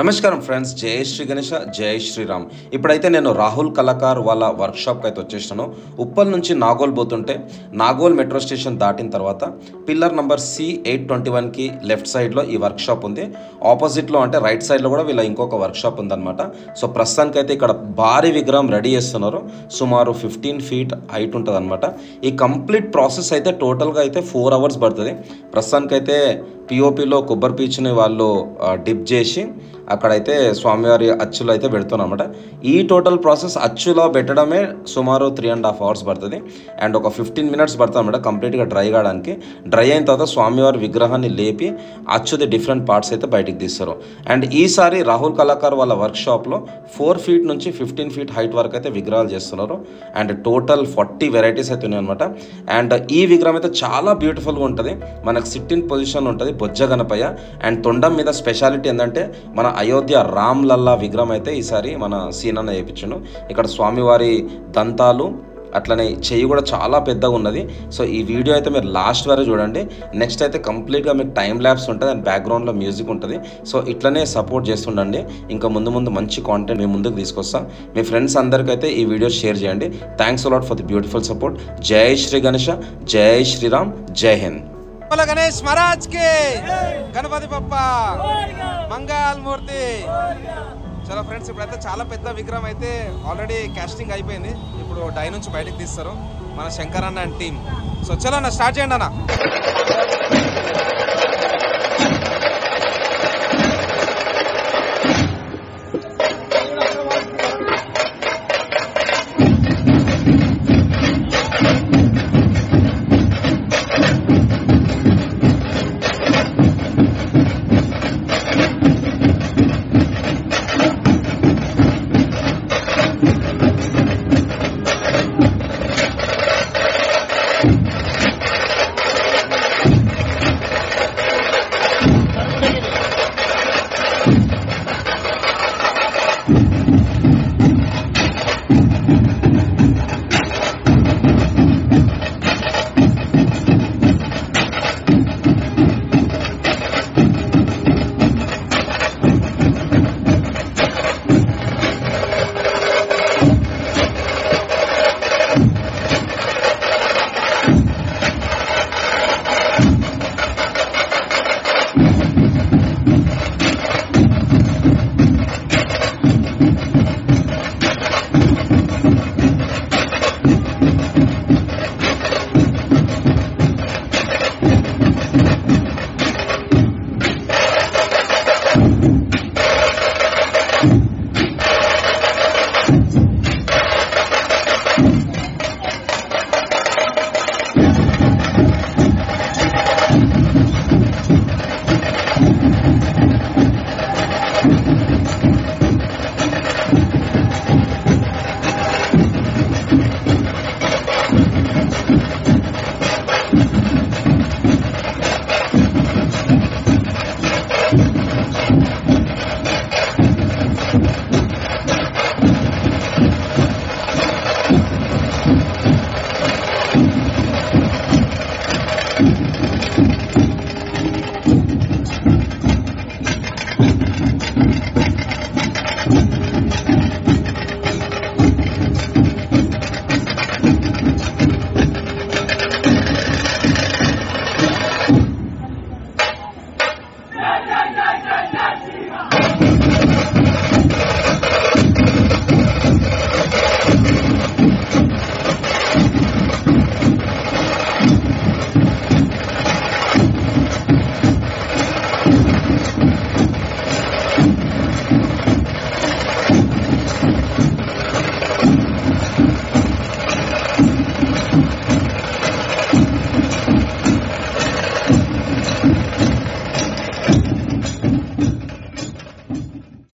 నమస్కారం ఫ్రెండ్స్, జై శ్రీ గణేష, జై శ్రీరామ్. ఇప్పుడైతే నేను రాహుల్ కళాకార్ వాళ్ళ వర్క్షాప్కి అయితే వచ్చేసాను. ఉప్పల్ నుంచి నాగోల్ పోతుంటే నాగోల్ మెట్రో స్టేషన్ దాటిన తర్వాత పిల్లర్ నంబర్ C821కి లెఫ్ట్ సైడ్లో ఈ వర్క్షాప్ ఉంది. ఆపోజిట్లో అంటే రైట్ సైడ్లో కూడా వీళ్ళ ఇంకొక వర్క్షాప్ ఉందన్నమాట. సో ప్రస్తుతానికైతే ఇక్కడ భారీ విగ్రహం రెడీ చేస్తున్నారు. సుమారు 15 feet హైట్ ఉంటుంది అనమాట. ఈ కంప్లీట్ ప్రాసెస్ అయితే టోటల్గా అయితే 4 hours పడుతుంది. ప్రస్తుతానికైతే పిఓపిలో కొబ్బరి పీచుని వాళ్ళు డిప్ చేసి అక్కడైతే స్వామివారి అచ్చులు అయితే పెడుతున్నాం అనమాట. ఈ టోటల్ ప్రాసెస్ అచ్చులో పెట్టడమే సుమారు 3.5 hours పడుతుంది. అండ్ ఒక 15 minutes పడుతుంది అనమాట కంప్లీట్గా డ్రై కావడానికి. డ్రై అయిన తర్వాత స్వామివారి విగ్రహాన్ని లేపి అచ్చుది డిఫరెంట్ పార్ట్స్ అయితే బయటికి తీస్తారు. అండ్ ఈసారి రాహుల్ కళాకార్ వాళ్ళ వర్క్షాప్లో 4 feet నుంచి 15 feet హైట్ వరకు అయితే విగ్రహాలు చేస్తున్నారు. అండ్ టోటల్ 40 varieties అయితే ఉన్నాయి అనమాట. అండ్ ఈ విగ్రహం అయితే చాలా బ్యూటిఫుల్గా ఉంటుంది. మనకు సిట్టింగ్ పొజిషన్ ఉంటుంది, బొజ్జ గణపయ్య. అండ్ తొండం మీద స్పెషాలిటీ ఏంటంటే మన అయోధ్య రామ్ లల్లా విగ్రహం అయితే ఈసారి మన సీనన్న చేయించాడు. ఇక్కడ స్వామివారి దంతాలు అట్లనే చెయ్యి కూడా చాలా పెద్దగా ఉన్నది. సో ఈ వీడియో అయితే మీరు లాస్ట్ వరకు చూడండి. నెక్స్ట్ అయితే కంప్లీట్గా మీకు టైం ల్యాబ్స్ ఉంటుంది అండ్ బ్యాక్గ్రౌండ్లో మ్యూజిక్ ఉంటుంది. సో ఇట్లనే సపోర్ట్ చేస్తుండండి. ఇంకా ముందు ముందు మంచి కాంటెంట్ మీ ముందుకు తీసుకొస్తాం. మీ ఫ్రెండ్స్ అందరికైతే ఈ వీడియో షేర్ చేయండి. Thanks a lot for the beautiful support. జై శ్రీ గణేష, జై శ్రీరామ్, జై హింద్. గణేష్ మహారాజ్ కి, గణపతి బప్ప, మంగళ మూర్తి. చలో ఫ్రెండ్స్, ఇప్పుడైతే చాలా పెద్ద విగ్రహం అయితే ఆల్రెడీ కాస్టింగ్ అయిపోయింది. ఇప్పుడు డై నుంచి బయటకు తీస్తారు మన శంకర్ అన్న అండ్ టీమ్. సో చలో అన్న, స్టార్ట్ చేయండి అన్న.